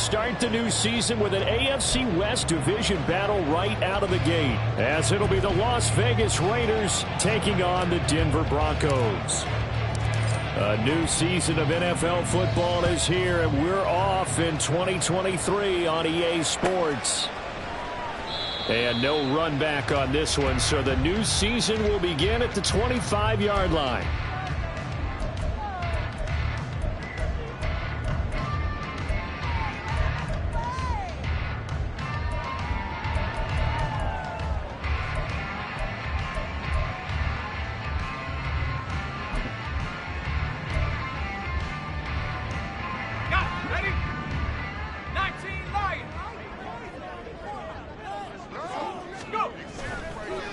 start the new season with an AFC West division battle right out of the gate, as it'll be the Las Vegas Raiders taking on the Denver Broncos. A new season of NFL football is here, and we're off in 2023 on EA Sports. And no run back on this one, so the new season will begin at the 25-yard line.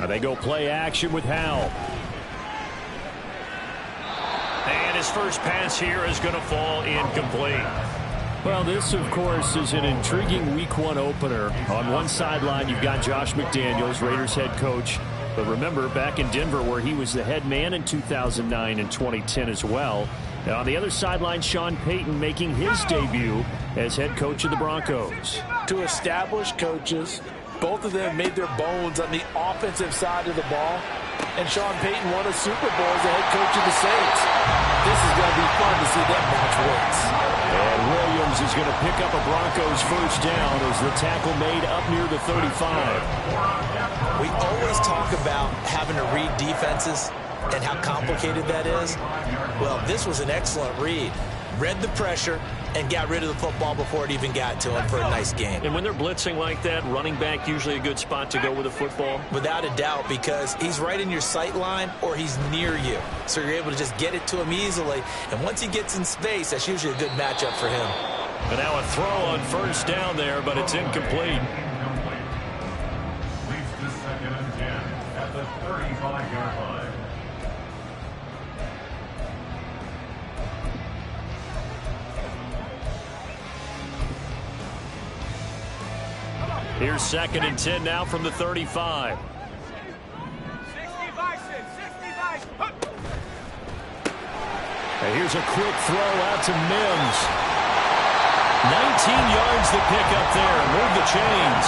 They go play action with Howell. And his first pass here is going to fall incomplete. Well, this, of course, is an intriguing Week 1 opener. On one sideline, you've got Josh McDaniels, Raiders head coach. But remember, back in Denver, where he was the head man in 2009 and 2010 as well. And on the other sideline, Sean Payton making his debut as head coach of the Broncos. Two established coaches. Both of them made their bones on the offensive side of the ball. And Sean Payton won a Super Bowl as the head coach of the Saints. This is going to be fun to see them match wits. And Williams is going to pick up a Broncos first down as the tackle made up near the 35. We always talk about having to read defenses and how complicated that is. Well, this was an excellent read. Read the pressure and got rid of the football before it even got to him for a nice game. And when they're blitzing like that, running back usually a good spot to go with the football? Without a doubt, because he's right in your sight line or he's near you. So you're able to just get it to him easily. And once he gets in space, that's usually a good matchup for him. But now a throw on first down there, but it's incomplete. Leads to 2nd and 10 at the 35-yard line. Here's 2nd and 10 now from the 35. And here's a quick throw out to Mims. 19 yards to pick up there. Move the chains.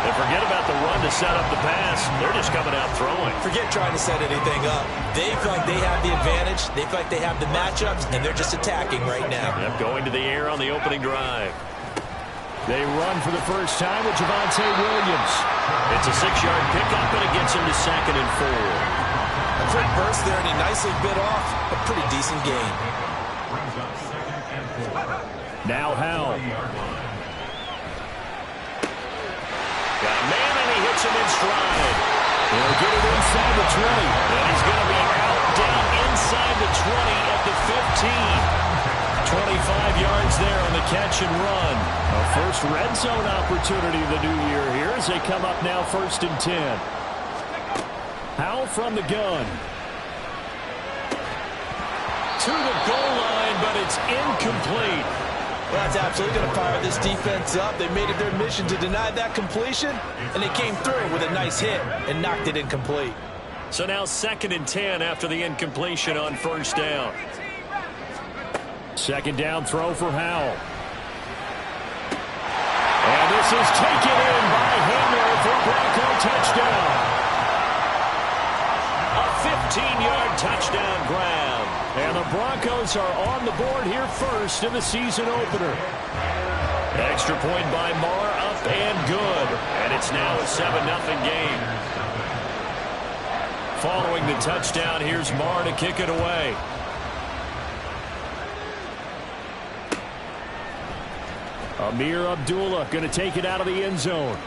And forget about the run to set up the pass. They're just coming out throwing. Forget trying to set anything up. They feel like they have the advantage. They feel like they have the matchups, and they're just attacking right now. Yep, going to the air on the opening drive. They run for the first time with Javonte Williams. It's a 6-yard pickup, and it gets him to 2nd and 4. A quick burst there, and he nicely bit off a pretty decent gain. Now Howell. Got a man, and he hits him in stride. He'll get it inside the 20. And he's going to be out down inside the 20 at the 15. 25 yards there on the catch and run. A first red zone opportunity of the new year here as they come up now 1st and 10. Howell from the gun. To the goal line, but it's incomplete. Well, that's absolutely going to fire this defense up. They made it their mission to deny that completion, and they came through with a nice hit and knocked it incomplete. So now 2nd and 10 after the incompletion on first down. 2nd down throw for Howell. And this is taken in by Hamler for Bronco touchdown. A 15-yard touchdown grab. And the Broncos are on the board here first in the season opener. Extra point by Marr, up and good. And it's now a 7-0 game. Following the touchdown, here's Marr to kick it away. Amir Abdullah going to take it out of the end zone.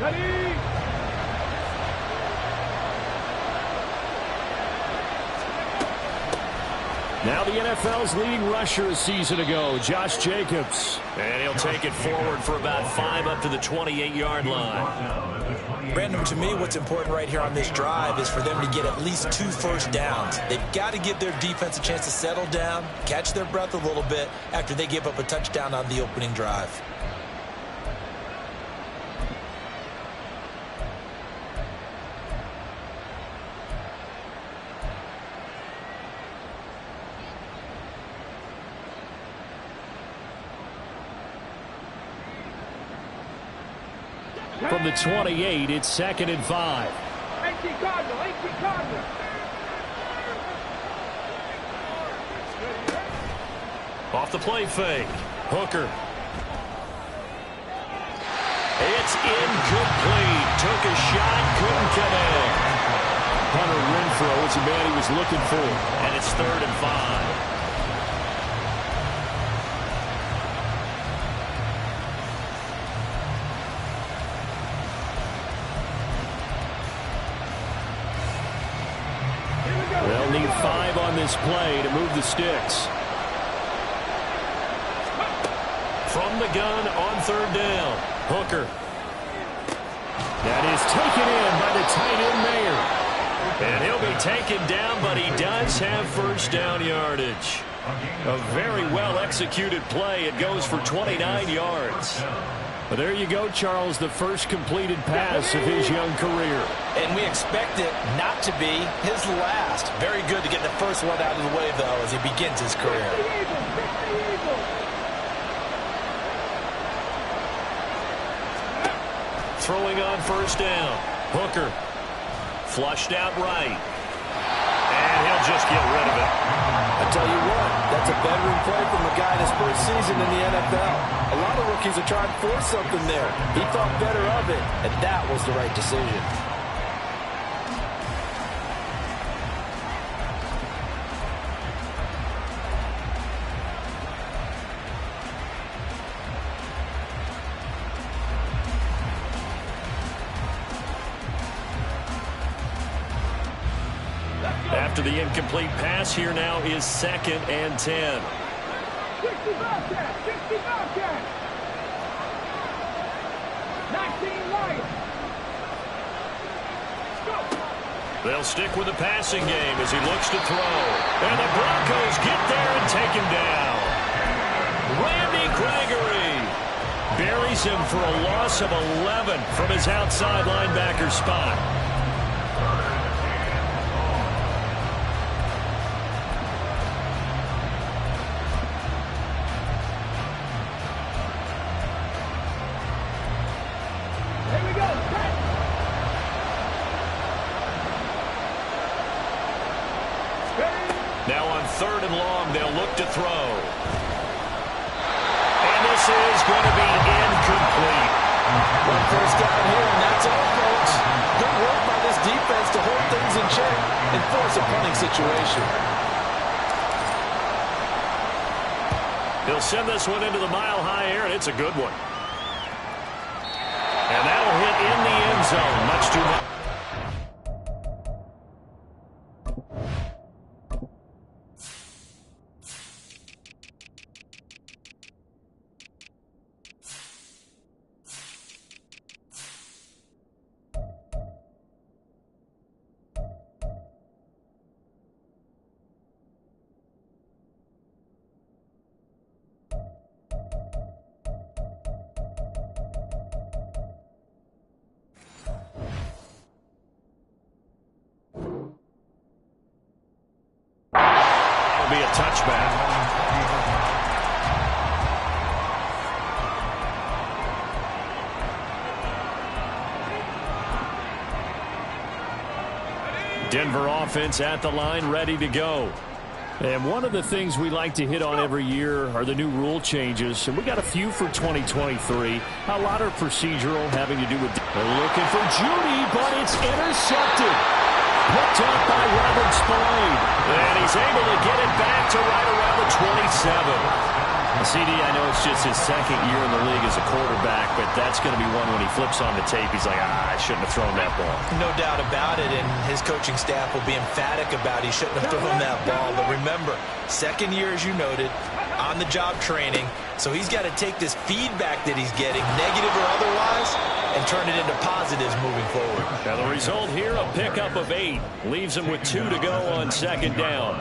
Ready? Now the NFL's leading rusher a season ago, Josh Jacobs. And he'll take it forward for about 5 up to the 28-yard line. Brandon, to me, what's important right here on this drive is for them to get at least 2 first downs. They've got to give their defense a chance to settle down, catch their breath a little bit after they give up a touchdown on the opening drive. From the 28, it's 2nd and 5. Off the play fake. Hooker. It's incomplete. Took a shot, couldn't connect. Hunter Renfrow is the man he was looking for. And it's 3rd and 5. They'll need 5 on this play to move the sticks. From the gun on 3rd down. Hooker. That is taken in by the tight end Mayer. And he'll be taken down, but he does have first down yardage. A very well-executed play. It goes for 29 yards. Well, there you go, Charles, the first completed pass of his young career. And we expect it not to be his last. Very good to get the first one out of the way, though, as he begins his career. Throwing on first down. Hooker. Flushed out right. And he'll just get rid of it. I tell you what, that's a veteran play from a guy in his first season in the NFL. A lot of rookies are trying to force something there. He thought better of it, and that was the right decision. After the incomplete pass, here now is 2nd and 10. 60 Bobcat, 60 Bobcat. 19 Lions. They'll stick with the passing game as he looks to throw. And the Broncos get there and take him down. Randy Gregory buries him for a loss of 11 from his outside linebacker spot. Now on 3rd and long, they'll look to throw. And this is going to be incomplete. One first down here, and that's all, folks. Good work by this defense to hold things in check and force a punting situation. He'll send this one into the mile-high air, and it's a good one. And that'll hit in the end zone. Much too much. Be a touchback. Denver offense at the line, ready to go. And one of the things we like to hit on every year are the new rule changes. And we got a few for 2023. A lot are procedural, having to do with... They're looking for Judy, but it's intercepted. Picked up by Robert Spillane. And he's able to get it back to right around the 27. CD, I know it's just his 2nd year in the league as a quarterback, but that's going to be one when he flips on the tape. He's like, I shouldn't have thrown that ball. No doubt about it, and his coaching staff will be emphatic about he shouldn't have thrown that ball. But remember, 2nd year, as you noted, on-the-job training. So he's got to take this feedback that he's getting, negative or otherwise, and turn it into positives moving forward. Now the result here, a pickup of 8. Leaves him with 2 to go on second down.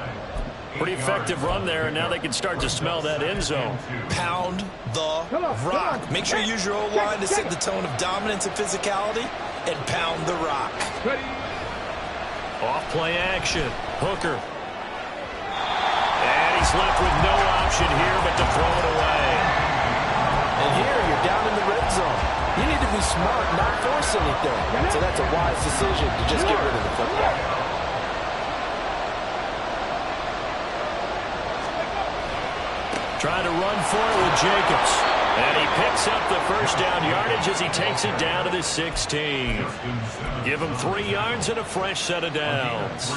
Pretty effective run there, and now they can start to smell that end zone. Pound the rock. Make sure you use your O-line to set the tone of dominance and physicality, and pound the rock. Off play action. Hooker. And he's left with no option here but to throw it away. And here you're down in the red zone. You need to be smart, not force anything. So that's a wise decision to just get rid of the football. Trying to run for it with Jacobs. And he picks up the first down yardage as he takes it down to the 16. Give him 3 yards and a fresh set of downs.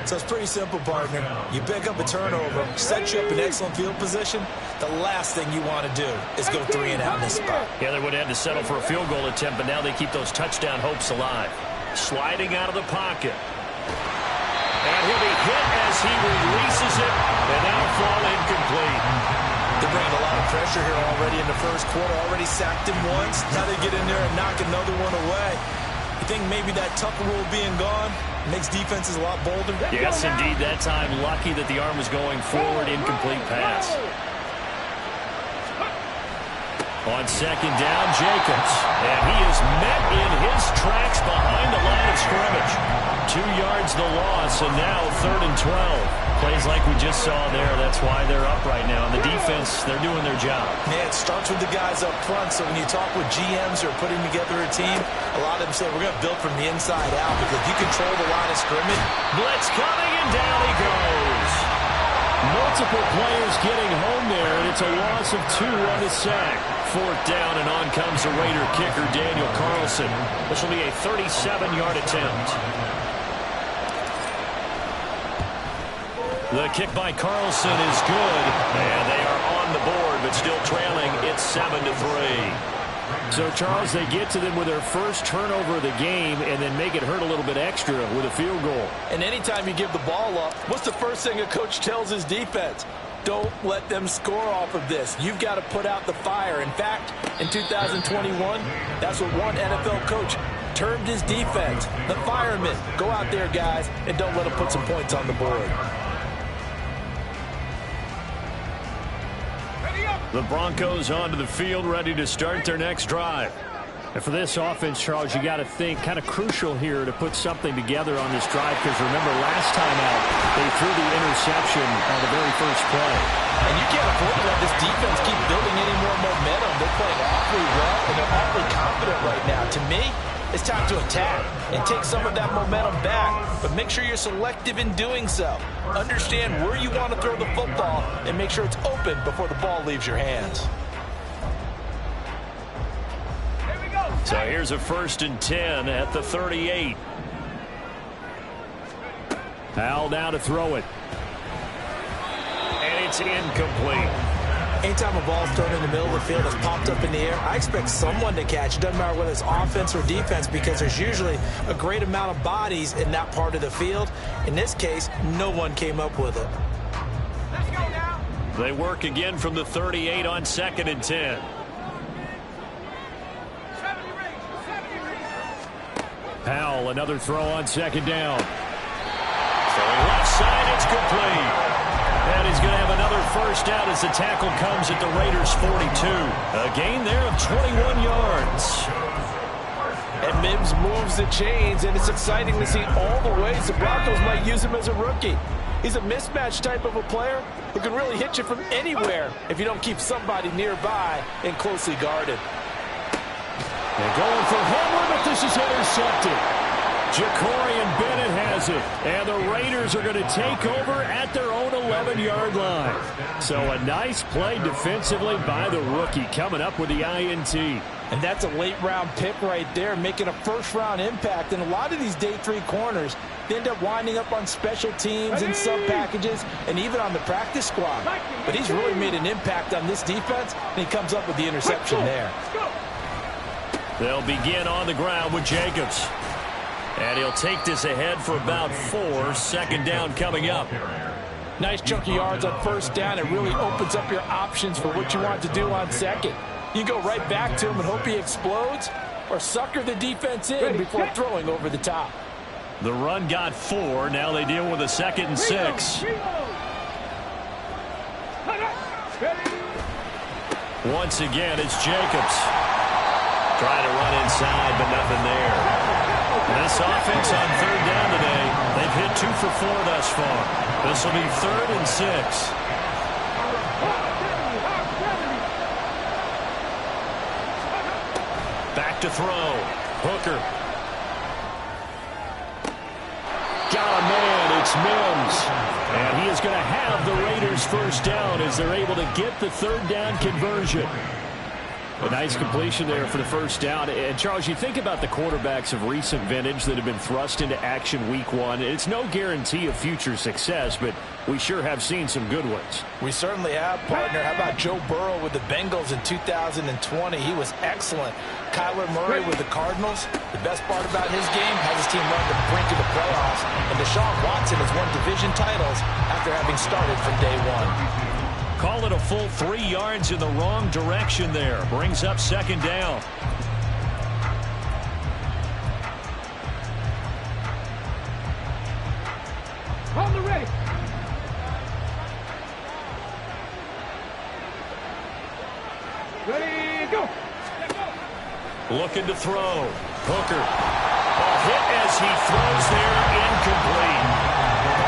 So it's pretty simple, partner. You pick up a turnover, set you up in excellent field position. The last thing you want to do is go 3 and out in this spot. Yeah, they would have had to settle for a field goal attempt, but now they keep those touchdown hopes alive. Sliding out of the pocket. And he'll be hit as he releases it, and that'll fall incomplete. They're bringing a lot of pressure here already in the first quarter. Already sacked him once. Now they get in there and knock another one away. You think maybe that Tucker rule being gone makes defenses a lot bolder? Yes, indeed. That time, lucky that the arm was going forward. Incomplete pass. On second down, Jacobs. And he is met in his tracks behind the line of scrimmage. 2 yards the loss, and now 3rd and 12. Plays like we just saw there. That's why they're up right now. And the defense, they're doing their job. Man, it starts with the guys up front. So when you talk with GMs who are putting together a team, a lot of them say we're going to build from the inside out because if you control the line of scrimmage. Blitz coming, and down he goes. Multiple players getting home there, and it's a loss of 2 on the sack. 4th down, and on comes the Raider kicker, Daniel Carlson. This will be a 37-yard attempt. The kick by Carlson is good, and they are on the board, but still trailing. It's 7-3. So, Charles, they get to them with their first turnover of the game and then make it hurt a little bit extra with a field goal. And anytime you give the ball up, what's the first thing a coach tells his defense? Don't let them score off of this. You've got to put out the fire. In fact, in 2021, that's what one NFL coach termed his defense. The firemen. Go out there, guys, and don't let them put some points on the board. The Broncos onto the field, ready to start their next drive. And for this offense, Charles, you got to think kind of crucial here to put something together on this drive, because remember last time out, they threw the interception on the very first play. And you can't afford to let this defense keep building any more momentum. They're playing awfully well, and they're awfully confident right now. To me, it's time to attack and take some of that momentum back, but make sure you're selective in doing so. Understand where you want to throw the football and make sure it's open before the ball leaves your hands. So here's a 1st and 10 at the 38. Powell now to throw it. And it's incomplete. Anytime a ball's thrown in the middle of the field that's popped up in the air, I expect someone to catch. It doesn't matter whether it's offense or defense, because there's usually a great amount of bodies in that part of the field. In this case, no one came up with it. Let's go now. They work again from the 38 on 2nd and 10. 70 range. Powell, another throw on 2nd down. Throwing left side, it's complete. And he's going to have another first down as the tackle comes at the Raiders' 42. A gain there of 21 yards. And Mims moves the chains, and it's exciting to see all the ways the Broncos might use him as a rookie. He's a mismatch type of a player who can really hit you from anywhere if you don't keep somebody nearby and closely guarded. They're going for Hamlin, but this is intercepted. Ja'Cory Bennett has it, and the Raiders are going to take over at their own 11-yard line. So a nice play defensively by the rookie, coming up with the INT. And that's a late-round pick right there, making a first-round impact. And a lot of these day 3 corners, they end up winding up on special teams and sub-packages and even on the practice squad. But he's really made an impact on this defense, and he comes up with the interception there. They'll begin on the ground with Jacobs. And he'll take this ahead for about 4. 2nd down coming up. Nice chunk of yards on first down. It really opens up your options for what you want to do on second. You go right back to him and hope he explodes, or sucker the defense in before throwing over the top. The run got 4. Now they deal with a 2nd and 6. Once again, it's Jacobs. Trying to run inside, but nothing there. This offense on 3rd down today, they've hit 2 for 4 thus far. This will be 3rd and 6. Back to throw. Hooker. Got a man. It's Mims. And he is going to have the Raiders first down as they're able to get the 3rd down conversion. A nice completion there for the first down. And, Charles, you think about the quarterbacks of recent vintage that have been thrust into action week 1. It's no guarantee of future success, but we sure have seen some good ones. We certainly have, partner. How about Joe Burrow with the Bengals in 2020? He was excellent. Kyler Murray with the Cardinals. The best part about his game has his team run to the brink of the playoffs. And Deshaun Watson has won division titles after having started from day 1. Call it a full 3 yards in the wrong direction there. Brings up 2nd down. On the ready. Ready, go. Looking to throw. Hooker. Ball hit as he throws there. Incomplete.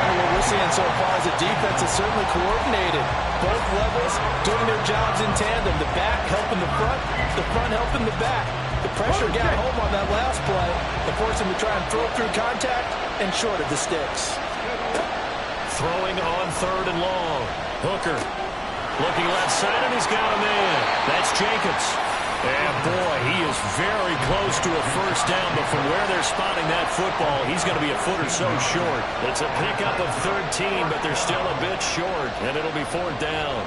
What we're seeing so far is the defense is certainly coordinated. Both levels doing their jobs in tandem. The back helping the front helping the back. The pressure got home on that last play. They forced him to try and throw through contact and short of the sticks. Throwing on 3rd and long. Hooker looking left side, and he's got a man. That's Jacobs. And, boy, he is very close to a first down, but from where they're spotting that football, he's going to be a foot or so short. It's a pickup of 13, but they're still a bit short, and it'll be 4th down.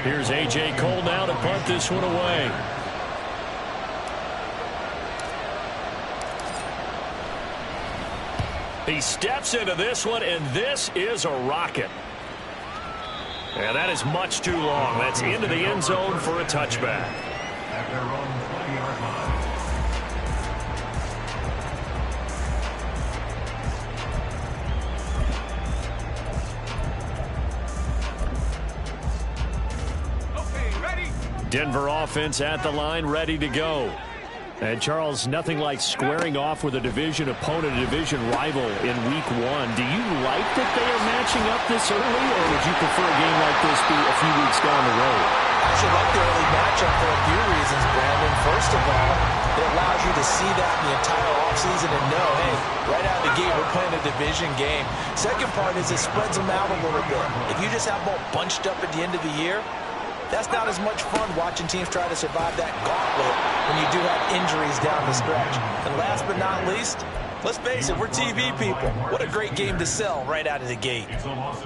Here's A.J. Cole now to punt this one away. He steps into this one, and this is a rocket. And that is much too long. That's into the end zone for a touchback. At their own 20-yard line. Denver offense at the line, ready to go. And, Charles, nothing like squaring off with a division opponent, a division rival in week 1. Do you like that they are matching up this early, or would you prefer a game like this be a few weeks down the road? I should like the early matchup for a few reasons, Brandon. First of all, it allows you to see that in the entire offseason and know, hey, right out of the gate, we're playing a division game. Second part is it spreads them out a little bit. If you just have them all bunched up at the end of the year, that's not as much fun watching teams try to survive that gauntlet when you do have injuries down the stretch. And last but not least, let's face it, we're TV people. What a great game to sell right out of the gate.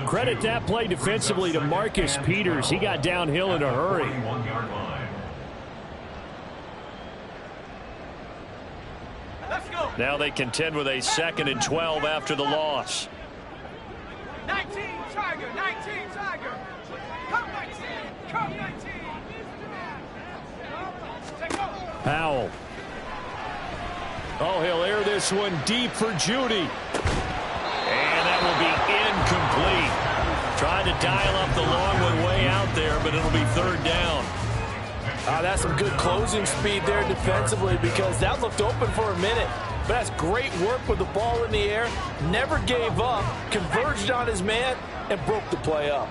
Credit that play defensively to Marcus Peters. He got downhill in a hurry. Let's go. Now they contend with a 2nd and 12 after the loss. 19 Tiger, 19 Tiger. Come 19, come 19. Take go. Powell. Oh, he'll air this one deep for Judy. And that will be incomplete. Trying to dial up the long one way out there, but it'll be 3rd down. That's some good closing speed there defensively, because that looked open for a minute. But that's great work with the ball in the air. Never gave up, converged on his man, and broke the play up.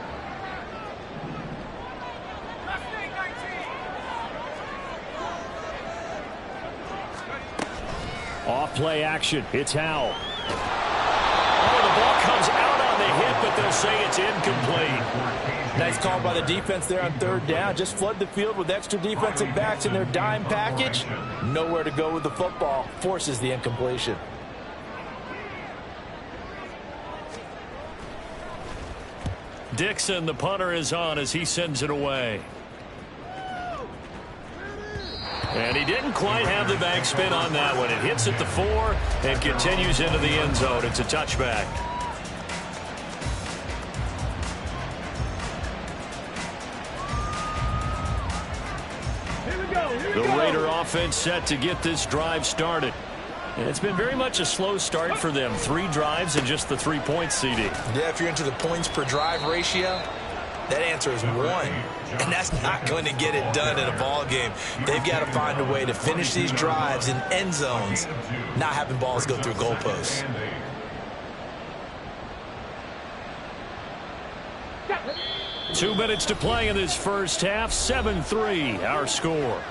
Off play action. It's Howell. Oh, the ball comes out on the hit, but they'll say it's incomplete. Nice call by the defense there on 3rd down. Just flood the field with extra defensive backs in their dime package. Nowhere to go with the football. Forces the incompletion. Dixon, the punter, is on as he sends it away. And he didn't quite have the backspin on that one. It hits at the 4 and continues into the end zone. It's a touchback. The Raider offense set to get this drive started. And it's been very much a slow start for them. 3 drives and just the 3 points, CD. Yeah, if you're into the points per drive ratio, that answer is 1. And that's not going to get it done in a ball game. They've got to find a way to finish these drives in end zones, not having balls go through goalposts. Two minutes to play in this first half. 7-3, our score.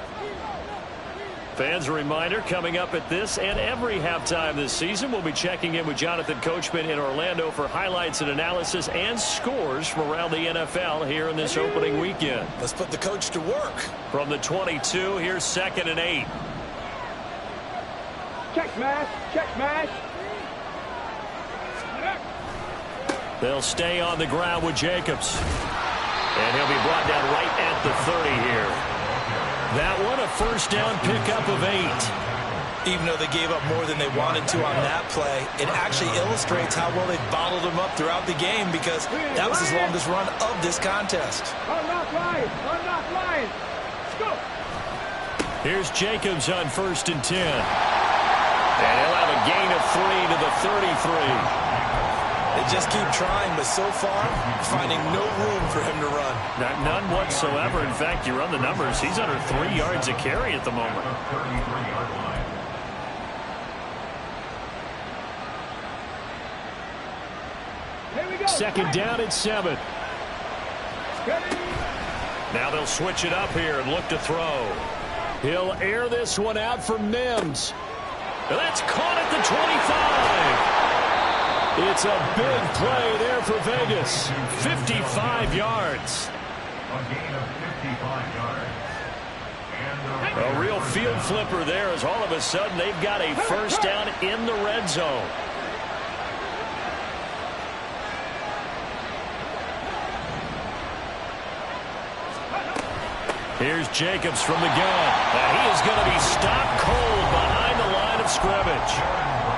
Fans, a reminder, coming up at this and every halftime this season, we'll be checking in with Jonathan Coachman in Orlando for highlights and analysis and scores from around the NFL here in this opening weekend. Let's put the coach to work. From the 22, here's 2nd and 8. Check smash. Check smash. They'll stay on the ground with Jacobs. And he'll be brought down right at the 30 here. That one, a first down pickup of 8. Even though they gave up more than they wanted to on that play, it actually illustrates how well they bottled him up throughout the game because that was his longest run of this contest. Unlock line. Unlock line. Let's go. Here's Jacobs on 1st and 10. And he'll have a gain of 3 to the 33. They just keep trying, but so far, finding no room for him to run. None whatsoever. In fact, you run the numbers. He's under 3 yards a carry at the moment. Here we go. 2nd down at 7. Now they'll switch it up here and look to throw. He'll air this one out for Mims. And that's caught at the 25. It's a big play there for Vegas. 55 yards. A gain of 55 yards. A real field flipper there as all of a sudden they've got a first down in the red zone. Here's Jacobs from the gun. And he is going to be stopped cold behind the line of scrimmage.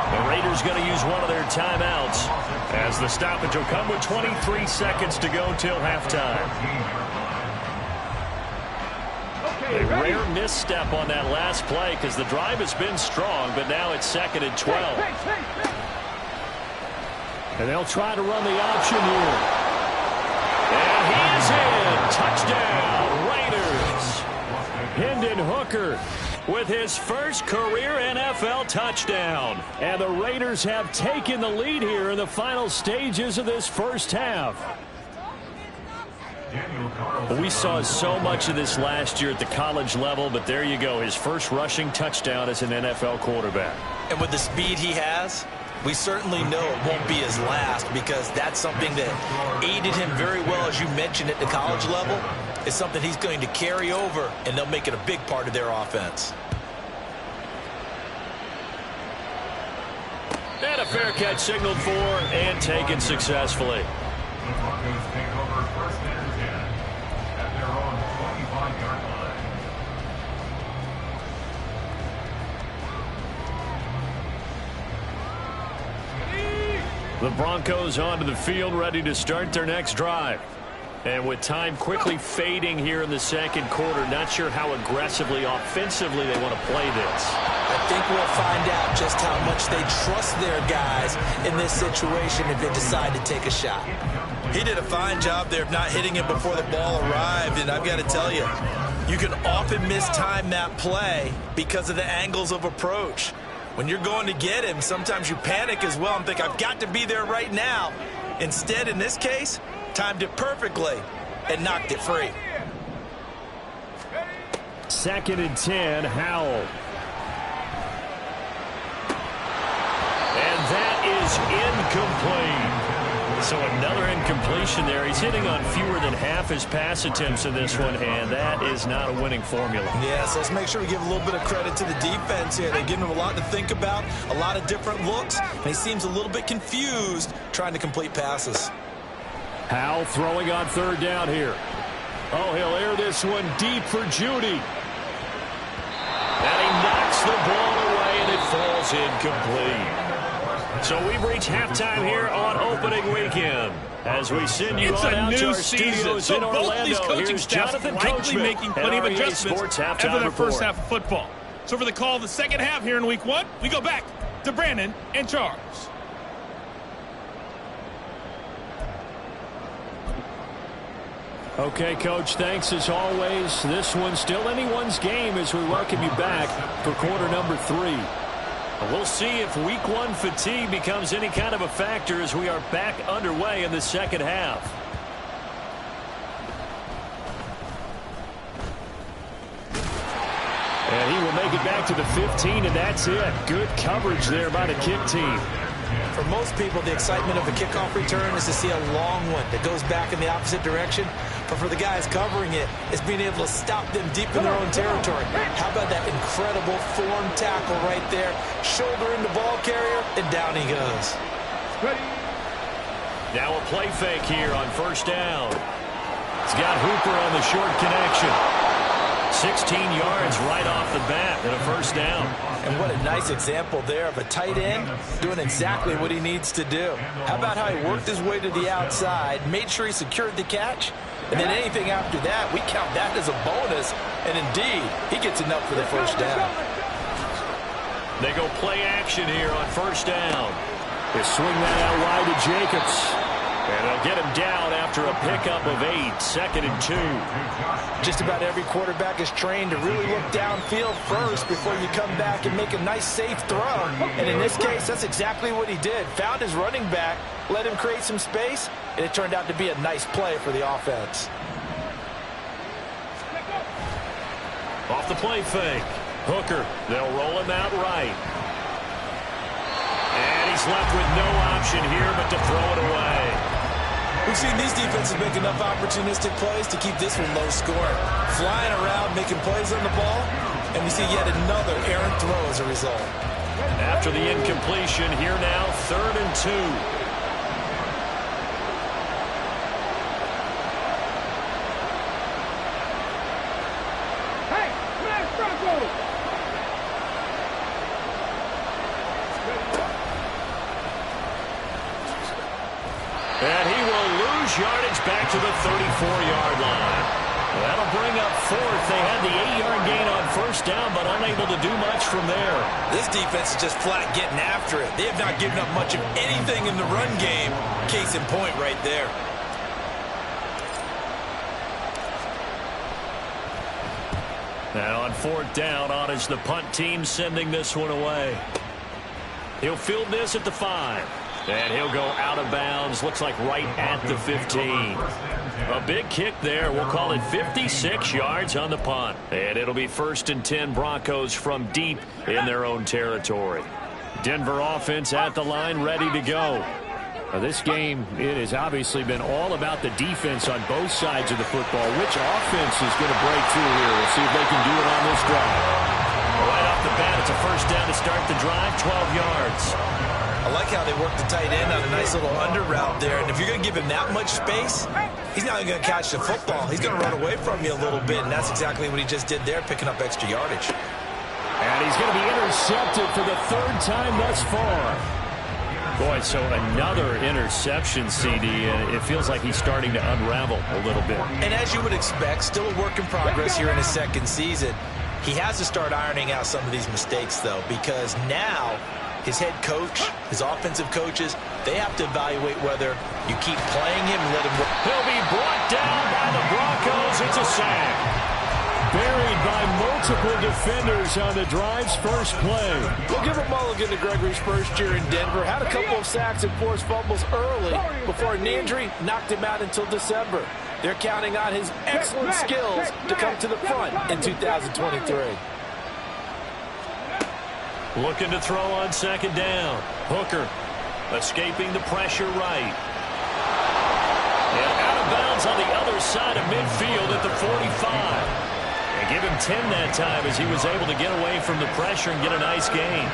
The Raiders going to use one of their timeouts as the stoppage will come with 23 seconds to go till halftime. A rare misstep on that last play because the drive has been strong, but now it's 2nd and 12. And they'll try to run the option here. And he is in. Touchdown, Raiders. Hendon Hooker with his first career NFL touchdown. And the Raiders have taken the lead here in the final stages of this first half. We saw so much of this last year at the college level, but there you go, his first rushing touchdown as an NFL quarterback. And with the speed he has, we certainly know it won't be his last because that's something that aided him very well, as you mentioned, at the college level. It's something he's going to carry over, and they'll make it a big part of their offense. And a fair catch signaled for and taken successfully. The Broncos take over 1st and 10 at their own 25-yard line. The Broncos onto the field, ready to start their next drive. And with time quickly fading here in the second quarter, not sure how aggressively, offensively they want to play this. I think we'll find out just how much they trust their guys in this situation if they decide to take a shot. He did a fine job there of not hitting it before the ball arrived, and I've got to tell you, you can often mistime that play because of the angles of approach. When you're going to get him, sometimes you panic as well and think, I've got to be there right now. Instead, in this case, timed it perfectly and knocked it free. 2nd and 10, Howell. And that is incomplete. So another incompletion there. He's hitting on fewer than half his pass attempts in this one, and that is not a winning formula. Yeah, so let's make sure we give a little bit of credit to the defense here. They're giving him a lot to think about, a lot of different looks, and he seems a little bit confused trying to complete passes. Howell throwing on third down here. Oh, he'll air this one deep for Judy. And he knocks the ball away, and it falls incomplete. So we've reached halftime here on opening weekend. As we send you on out to our studios so in both Orlando, these coaching here's staffs Jonathan likely Coachman making plenty of and REA adjustments Sports after halftime their first report. half of football. So for the call of the second half here in week 1, we go back to Brandon and Charles. Okay, Coach, thanks as always. This one's still anyone's game as we welcome you back for quarter number 3. We'll see if week 1 fatigue becomes any kind of a factor as we are back underway in the second half. And he will make it back to the 15, and that's it. Good coverage there by the kick team. For most people, the excitement of a kickoff return is to see a long one that goes back in the opposite direction. But for the guys covering it, it's being able to stop them deep in their own territory. How about that incredible form tackle right there? Shoulder into ball carrier, and down he goes. Now a play fake here on first down. He's got Hooper on the short connection. 16 yards right off the bat and a first down. And what a nice example there of a tight end doing exactly what he needs to do. How about how he worked his way to the outside, made sure he secured the catch, and then anything after that, we count that as a bonus. And indeed, he gets enough for the first down. They go play action here on first down. They swing that out wide to Jacobs. And they'll get him down after a pickup of 8, 2nd and 2. Just about every quarterback is trained to really look downfield first before you come back and make a nice, safe throw. And in this case, that's exactly what he did. Found his running back, let him create some space, and it turned out to be a nice play for the offense. Off the play fake. Hooker, they'll roll him out right. And he's left with no option here but to throw it away. We've seen these defenses make enough opportunistic plays to keep this one low scoring. Flying around, making plays on the ball, and we see yet another errant throw as a result. After the incompletion, here now, 3rd and 2. Hey, smash Broncos! And he will lose yardage back to the 34-yard line. That'll bring up 4th. They had the 8-yard gain on first down, but unable to do much from there. This defense is just flat getting after it. They have not given up much of anything in the run game. Case in point right there. Now on 4th down, on is the punt team sending this one away. He'll field this at the 5. And he'll go out of bounds, looks like right at the 15. A big kick there. We'll call it 56 yards on the punt. And it'll be 1st and 10 Broncos from deep in their own territory. Denver offense at the line, ready to go. Now this game, it has obviously been all about the defense on both sides of the football. Which offense is going to break through here? We'll see if they can do it on this drive. Right off the bat, it's a first down to start the drive, 12 yards. I like how they work the tight end on a nice little under route there. And if you're going to give him that much space, he's not going to catch the football. He's going to run away from you a little bit, and that's exactly what he just did there, picking up extra yardage. And he's going to be intercepted for the 3rd time thus far. Boy, so another interception, CD, and it feels like he's starting to unravel a little bit. And as you would expect, still a work in progress here in his 2nd season. He has to start ironing out some of these mistakes, though, because now his head coach, his offensive coaches, they have to evaluate whether you keep playing him and let him work. He'll be brought down by the Broncos. It's a sack. Buried by multiple defenders on the drive's first play. We'll give a mulligan to Gregory's first year in Denver. Had a couple of sacks and forced fumbles early before an injury knocked him out until December. They're counting on his excellent skills to come to the front in 2023. Looking to throw on 2nd down. Hooker escaping the pressure right. And out of bounds on the other side of midfield at the 45. And give him 10 that time as he was able to get away from the pressure and get a nice gain.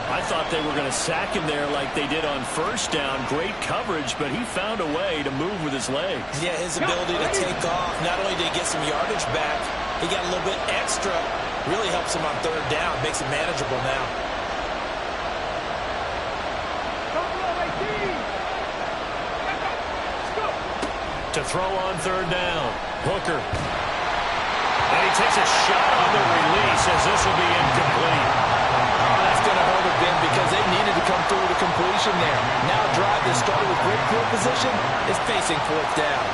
I thought they were going to sack him there like they did on first down. Great coverage, but he found a way to move with his legs. Yeah, his ability to take off, not only did he get some yardage back, he got a little bit extra. Really helps him on third down, makes it manageable now. To throw on third down, Hooker. And he takes a shot on the release as this will be incomplete. Oh, that's going to hurt a bit because they needed to come through with a completion there. Now a drive that started with great field position is facing fourth down.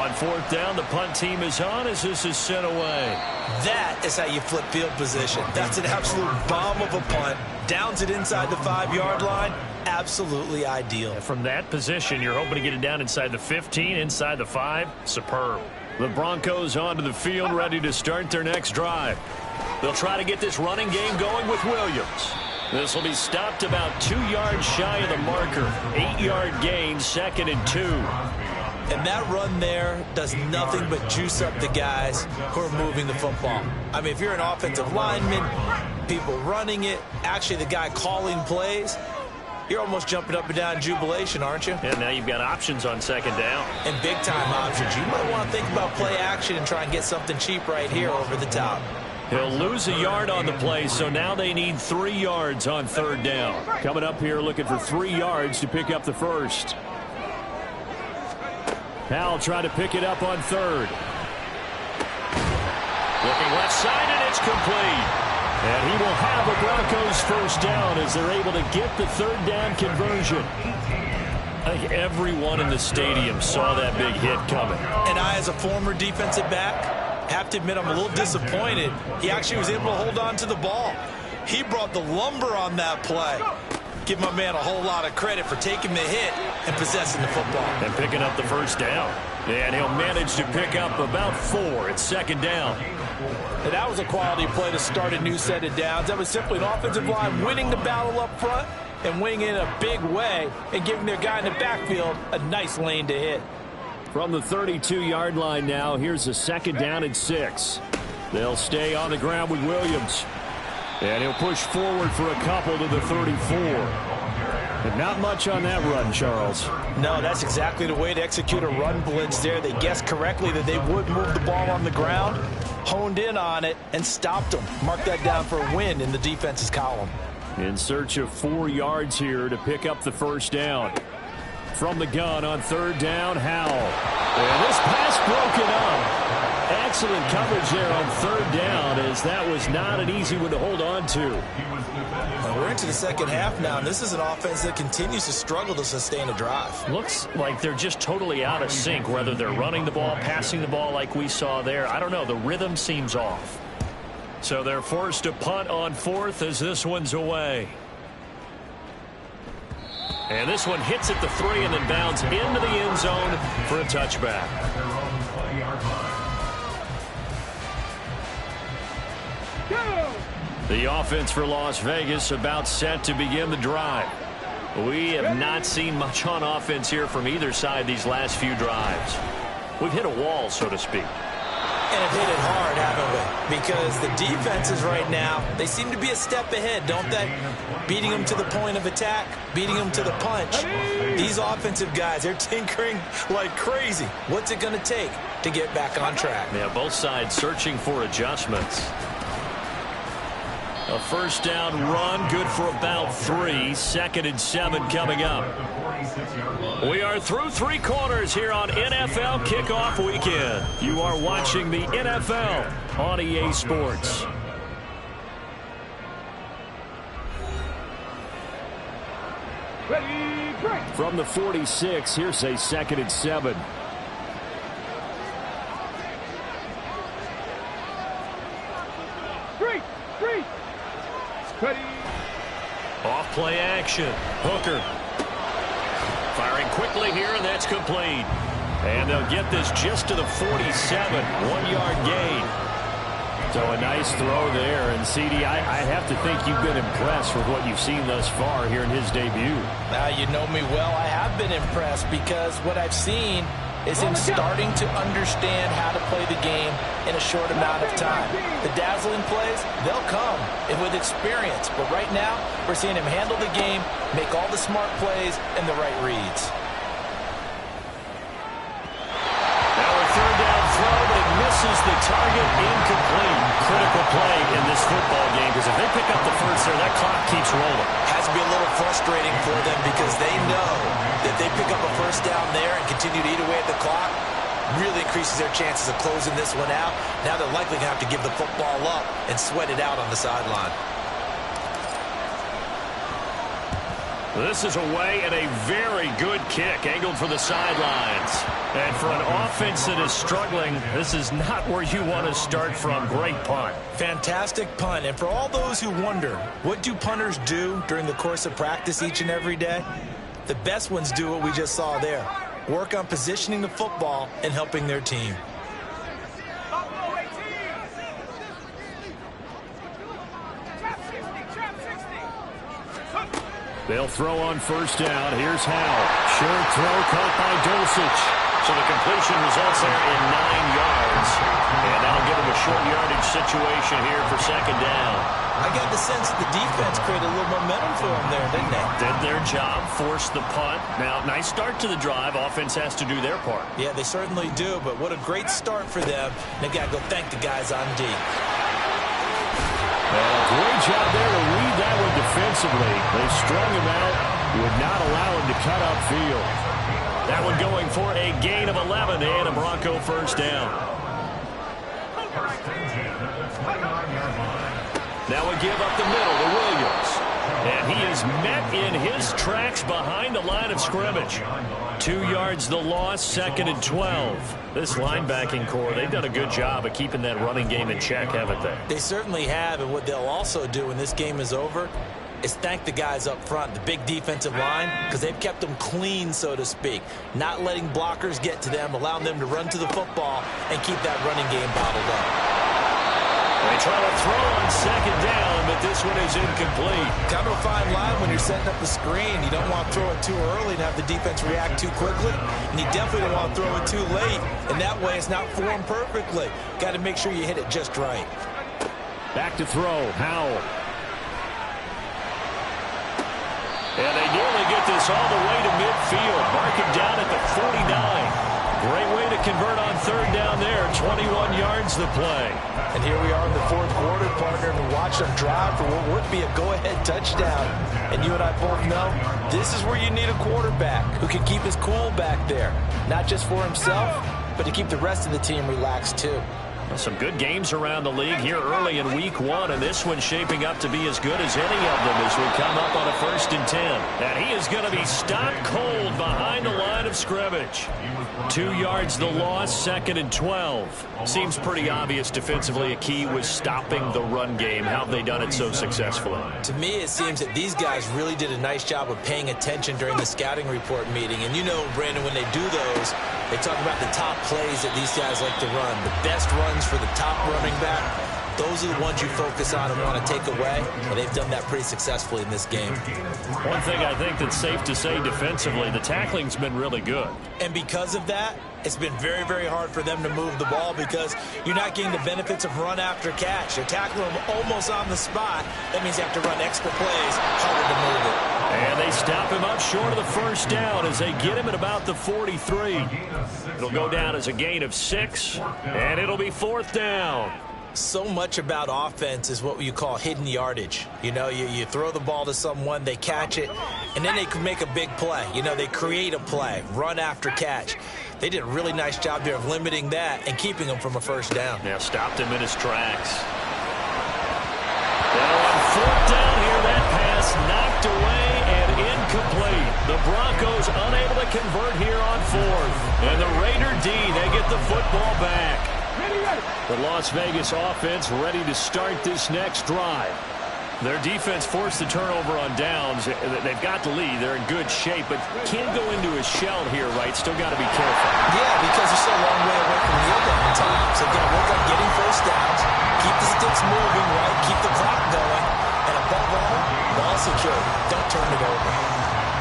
On fourth down, the punt team is on as this is sent away. That is how you flip field position. That's an absolute bomb of a punt. Downs it inside the 5-yard line. Absolutely ideal. From that position, you're hoping to get it down inside the 15, inside the 5. Superb. The Broncos onto the field, ready to start their next drive. They'll try to get this running game going with Williams. This will be stopped about 2 yards shy of the marker. 8-yard gain, 2nd and 2. And that run there does nothing but juice up the guys who are moving the football. I mean, if you're an offensive lineman, people running it, actually the guy calling plays, you're almost jumping up and down in jubilation, aren't you? And now you've got options on 2nd down. And big-time options. You might want to think about play action and try and get something cheap right here over the top. He'll lose a yard on the play, so now they need 3 yards on 3rd down. Coming up here looking for 3 yards to pick up the first. Powell trying to pick it up on 3rd. Looking left side, and it's complete. And he will have a Broncos first down as they're able to get the 3rd down conversion. I think everyone in the stadium saw that big hit coming. And I, as a former defensive back, have to admit I'm a little disappointed. He actually was able to hold on to the ball. He brought the lumber on that play. Give my man a whole lot of credit for taking the hit and possessing the football. And picking up the first down. And he'll manage to pick up about 4 at 2nd down. And that was a quality play to start a new set of downs. That was simply an offensive line winning the battle up front and winning it in a big way and giving their guy in the backfield a nice lane to hit. From the 32-yard line now, here's a 2nd down and 6. They'll stay on the ground with Williams. And he'll push forward for a couple to the 34. And not much on that run, Charles. No, that's exactly the way to execute a run blitz there. They guessed correctly that they would move the ball on the ground, honed in on it, and stopped them. Mark that down for a win in the defense's column. In search of 4 yards here to pick up the first down. From the gun on 3rd down, Howell. And this pass broken up. Excellent coverage there on 3rd down, as that was not an easy one to hold on to. Well, we're into the second half now, and this is an offense that continues to struggle to sustain a drive. Looks like they're just totally out of sync, whether they're running the ball, passing the ball like we saw there. I don't know. The rhythm seems off. So they're forced to punt on 4th as this one's away. And this one hits at the 3 and then bounds into the end zone for a touchback. The offense for Las Vegas about set to begin the drive. We have not seen much on offense here from either side these last few drives. We've hit a wall, so to speak. And have hit it hard, haven't we? Because the defenses right now, they seem to be a step ahead, don't they? Beating them to the point of attack, beating them to the punch. These offensive guys, they're tinkering like crazy. What's it going to take to get back on track? Yeah, both sides searching for adjustments. A first down run, good for about 3. 2nd and 7 coming up. We are through 3 quarters here on NFL Kickoff Weekend. You are watching the NFL on EA Sports. From the 46, here's a 2nd and 7. Off play action. Hooker. Firing quickly here, and that's complete. And they'll get this just to the 47. 1-yard gain. So a nice throw there. And, CD, I have to think you've been impressed with what you've seen thus far here in his debut. Now, you know me well. I have been impressed because what I've seen is him starting to understand how to play the game in a short amount of time. The dazzling plays, they'll come and with experience. But right now, we're seeing him handle the game, make all the smart plays and the right reads. Now a third down throw, but it misses the target, incomplete. Critical play in this football game, because if they pick up the first there, that clock keeps rolling. Has to be a little frustrating for them because they know that they pick up a first down there and continue to eat away at the clock, really increases their chances of closing this one out. Now they're likely going to have to give the football up and sweat it out on the sideline. This is away and a very good kick, angled for the sidelines. And for an offense that is struggling, this is not where you want to start from. Great punt. Fantastic punt. And for all those who wonder, what do punters do during the course of practice each and every day? The best ones do what we just saw there. Work on positioning the football and helping their team. They'll throw on first down. Here's Howell. Short throw caught by Dulcich. So the completion results there in 9 yards. And that'll give him a short yardage situation here for second down. I got the sense that the defense created a little momentum for them there, didn't they? Did their job, forced the punt. Now, nice start to the drive. Offense has to do their part. Yeah, they certainly do, but what a great start for them. They've got to go thank the guys on D. Great job there to read that one defensively. They strung him out, would not allow him to cut upfield. That one going for a gain of 11 and a Bronco first down. Now a give up the middle to Williams. And he is met in his tracks behind the line of scrimmage. 2 yards the loss, second and 12. This linebacking core, they've done a good job of keeping that running game in check, haven't they? They certainly have, and what they'll also do when this game is over is thank the guys up front, the big defensive line, because they've kept them clean, so to speak. Not letting blockers get to them, allowing them to run to the football and keep that running game bottled up. They try to throw on second down, but this one is incomplete. Kind of a fine line when you're setting up the screen. You don't want to throw it too early and have the defense react too quickly, and you definitely don't want to throw it too late, and that way it's not formed perfectly. Got to make sure you hit it just right. Back to throw, Howell. And they nearly get this all the way to midfield. Mark it down at the 49. Great way to convert on third down there. 21 yards the play. And here we are in the fourth quarter, partner, and watch them drive for what would be a go-ahead touchdown. And you and I both know this is where you need a quarterback who can keep his cool back there. Not just for himself, but to keep the rest of the team relaxed too. Some good games around the league here early in week 1, and this one's shaping up to be as good as any of them as we come up on a 1st and 10. And he is going to be stopped cold behind the line of scrimmage. 2 yards the loss, second and 12. Seems pretty obvious defensively a key was stopping the run game. How have they done it so successfully? To me, it seems that these guys really did a nice job of paying attention during the scouting report meeting. And you know, Brandon, when they do those, they talk about the top plays that these guys like to run, the best runs for the top running back. Those are the ones you focus on and want to take away, and they've done that pretty successfully in this game. One thing I think that's safe to say defensively, the tackling's been really good. And because of that, it's been very, very hard for them to move the ball because you're not getting the benefits of run after catch. You're tackling them almost on the spot. That means you have to run extra plays, harder to move it. And they stop him up short of the first down as they get him at about the 43. It'll go down as a gain of 6, and it'll be 4th down. So much about offense is what you call hidden yardage. You know, you throw the ball to someone, they catch it, and then they can make a big play. You know, they create a play, run after catch. They did a really nice job there of limiting that and keeping them from a first down. Yeah, stopped him in his tracks. And on 4th down here, that pass knocked away and incomplete. The Broncos unable to convert here on 4th. And the Raider D, they get the football back. The Las Vegas offense ready to start this next drive. Their defense forced the turnover on downs. They've got the lead. They're in good shape, but can't go into a shell here, right? Still got to be careful. Yeah, because they're still a long way away from the end at times. So they've got to work on getting first downs, keep the sticks moving, right? Keep the clock going, and above all, ball security. Don't turn it over.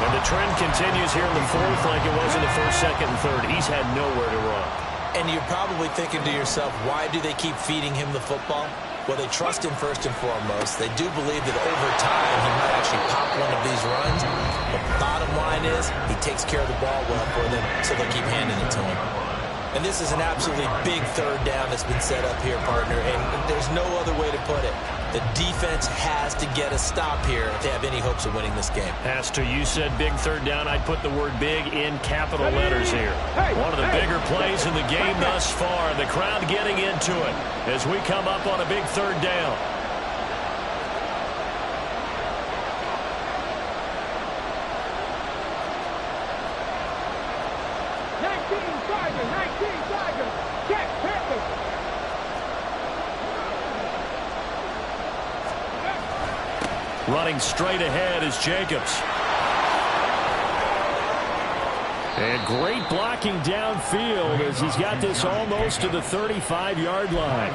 And the trend continues here in the fourth like it was in the first, second, and third. He's had nowhere to run. And you're probably thinking to yourself, why do they keep feeding him the football? Well, they trust him first and foremost. They do believe that over time he might actually pop one of these runs. But the bottom line is he takes care of the ball well for them, so they'll keep handing it to him. And this is an absolutely big third down that's been set up here, partner, and there's no other way to put it. The defense has to get a stop here if they have any hopes of winning this game. Has to. You said big third down. I'd put the word big in capital letters here. One of the bigger plays in the game thus far. The crowd getting into it as we come up on a big third down. Running straight ahead is Jacobs. And great blocking downfield as he's got this almost to the 35-yard line.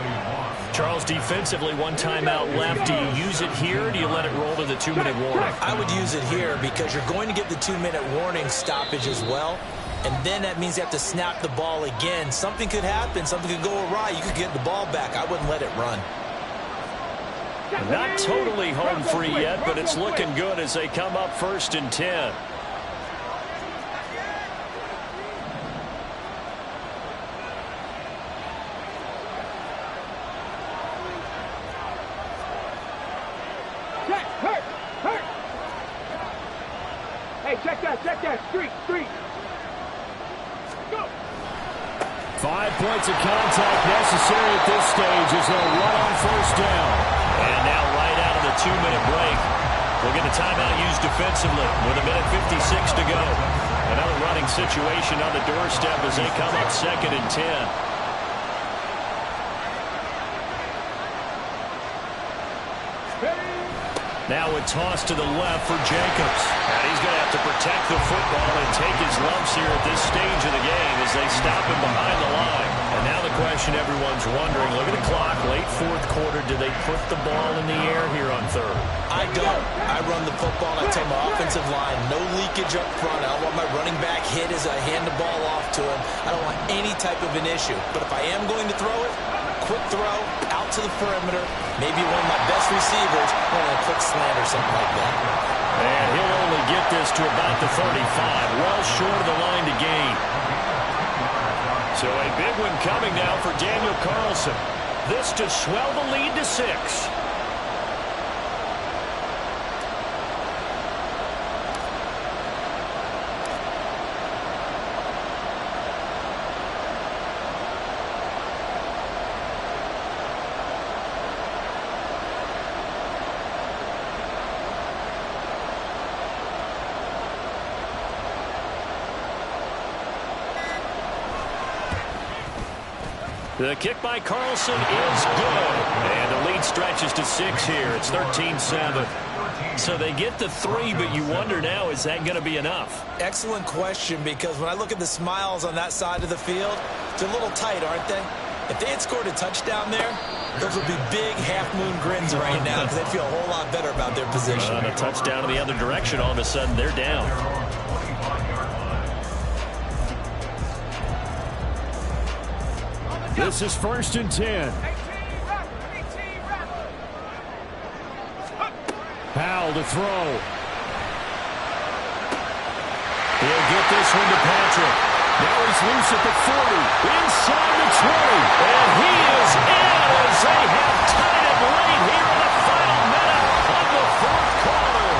Charles, defensively, one timeout left. Do you use it here or do you let it roll to the 2-minute warning? I would use it here because you're going to get the 2-minute warning stoppage as well. And then that means you have to snap the ball again. Something could happen. Something could go awry. You could get the ball back. I wouldn't let it run. Not totally home free yet, but it's looking good as they come up 1st and 10. Hey, check that, street. Go. 5 points of contact necessary at this stage as they'll run on 1st down. And now right out of the 2-minute break, we'll get a timeout used defensively with 1:56 to go. Another running situation on the doorstep as they come up 2nd and 10. Now a toss to the left for Jacobs. And he's going to have to protect the football and take his lumps here at this stage of the game as they stop him behind the line. And now the question everyone's wondering, look at the clock, late 4th quarter, do they put the ball in the air here on 3rd? I don't. I run the football and I tell my offensive line, no leakage up front. I don't want my running back hit as I hand the ball off to him. I don't want any type of an issue. But if I am going to throw it, quick throw, out to the perimeter, maybe one of my best receivers, or a quick slant or something like that. And he'll only get this to about the 35, well short of the line to gain. So a big one coming now for Daniel Carlson. This to swell the lead to 6. The kick by Carlson is good. And the lead stretches to 6 here. It's 13-7. So they get the 3, but you wonder now, is that going to be enough? Excellent question, because when I look at the smiles on that side of the field, they're a little tight, aren't they? If they had scored a touchdown there, those would be big half-moon grins right now because they'd feel a whole lot better about their position. A touchdown in the other direction, all of a sudden they're down. This is 1st and 10. Powell to throw. He'll get this one to Patrick. Now he's loose at the 40, inside the 20, and he is in as they have tied it late here in the final minute of the 4th quarter.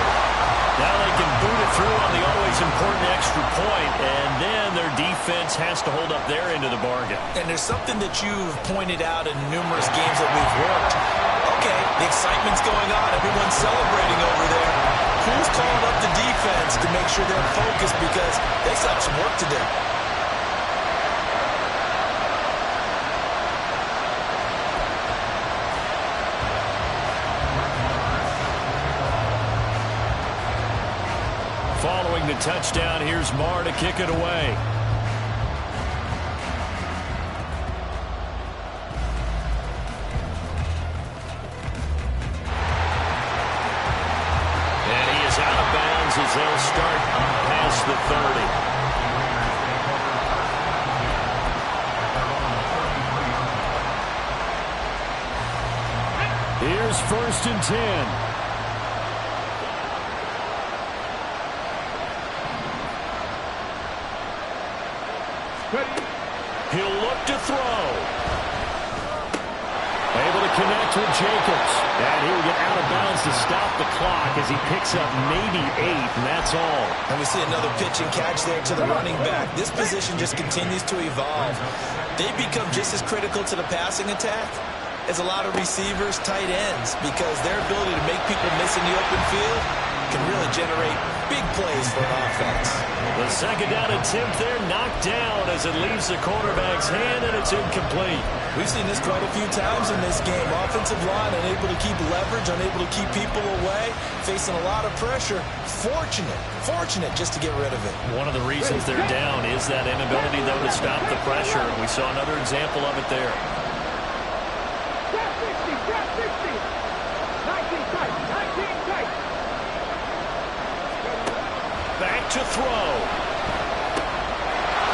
Now they can boot it through on the always important extra point, and then their defense has to hold up their end of the bargain. And there's something that you've pointed out in numerous games that we've worked. Okay, the excitement's going on. Everyone's celebrating over there. Who's calling up the defense to make sure they're focused because they still have some work to do? Following the touchdown, here's Marr to kick it away. And he is out of bounds as they'll start across the 30. Here's 1st and 10. He'll look to throw. Able to connect with Jacobs. And he will get out of bounds to stop the clock as he picks up maybe 8, and that's all. And we see another pitch and catch there to the running back. This position just continues to evolve. They become just as critical to the passing attack as a lot of receivers, tight ends, because their ability to make people miss in the open field can really generate big plays for an offense. The second down attempt there knocked down as it leaves the quarterback's hand, and it's incomplete. We've seen this quite a few times in this game. Offensive line unable to keep leverage, unable to keep people away, facing a lot of pressure. Fortunate just to get rid of it. One of the reasons they're down is that inability, though, to stop the pressure. We saw another example of it there. Back to throw.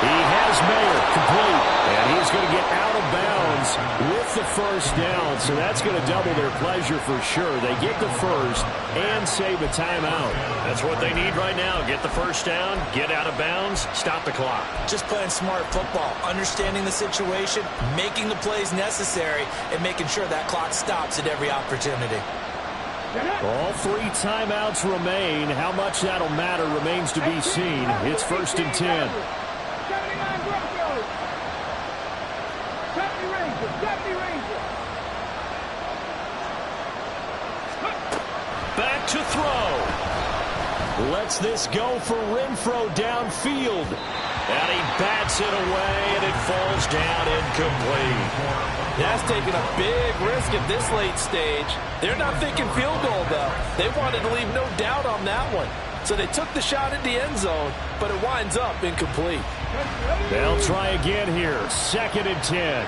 He has Mayer complete, and he's going to get out of bounds with the 1st down, so that's going to double their pleasure for sure. They get the 1st and save a timeout. That's what they need right now. Get the 1st down, get out of bounds, stop the clock. Just playing smart football, understanding the situation, making the plays necessary, and making sure that clock stops at every opportunity. All 3 timeouts remain. How much that'll matter remains to be seen. It's 1st and 10. Back to throw. Lets this go for Renfro downfield. And he bats it away, and it falls down incomplete. That's taking a big risk at this late stage. They're not thinking field goal, though. They wanted to leave no doubt on that one. So they took the shot at the end zone, but it winds up incomplete. They'll try again here. 2nd and 10.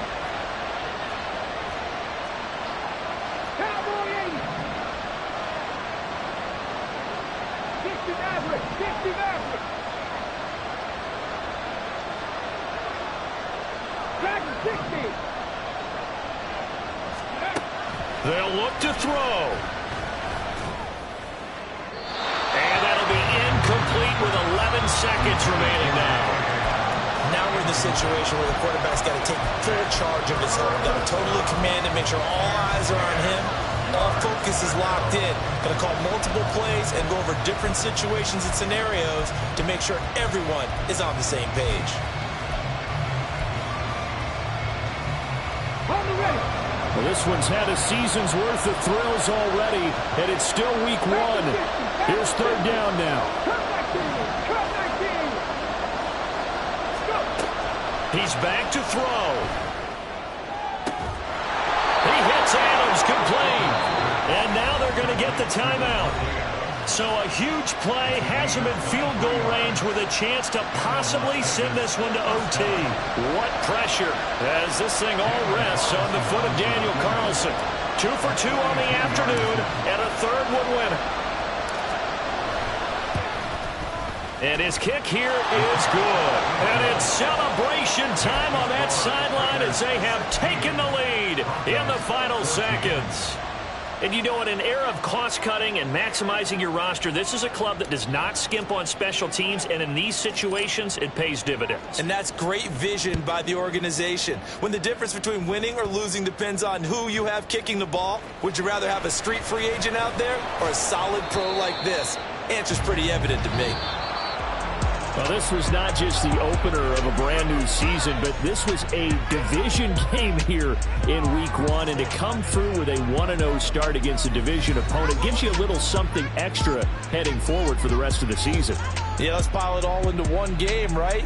They'll look to throw. And that'll be incomplete with 11 seconds remaining now. Now we're in the situation where the quarterback's got to take full charge of his home. Got to totally command and make sure all eyes are on him. All focus is locked in. Got to call multiple plays and go over different situations and scenarios to make sure everyone is on the same page. Well, this one's had a season's worth of thrills already, and it's still week 1. Here's 3rd down now. He's back to throw. He hits Adams complete. And now they're going to get the timeout. So a huge play has him in field goal range with a chance to possibly send this one to OT. What pressure as this thing all rests on the foot of Daniel Carlson. 2 for 2 on the afternoon, and a 3rd would win it. And his kick here is good. And it's celebration time on that sideline as they have taken the lead in the final seconds. And you know, in an era of cost-cutting and maximizing your roster, this is a club that does not skimp on special teams, and in these situations, it pays dividends. And that's great vision by the organization. When the difference between winning or losing depends on who you have kicking the ball, would you rather have a street free agent out there or a solid pro like this? Answer's pretty evident to me. Well, this was not just the opener of a brand new season, but this was a division game here in week 1. And to come through with a 1-0 start against a division opponent gives you a little something extra heading forward for the rest of the season. Yeah, let's pile it all into one game, right?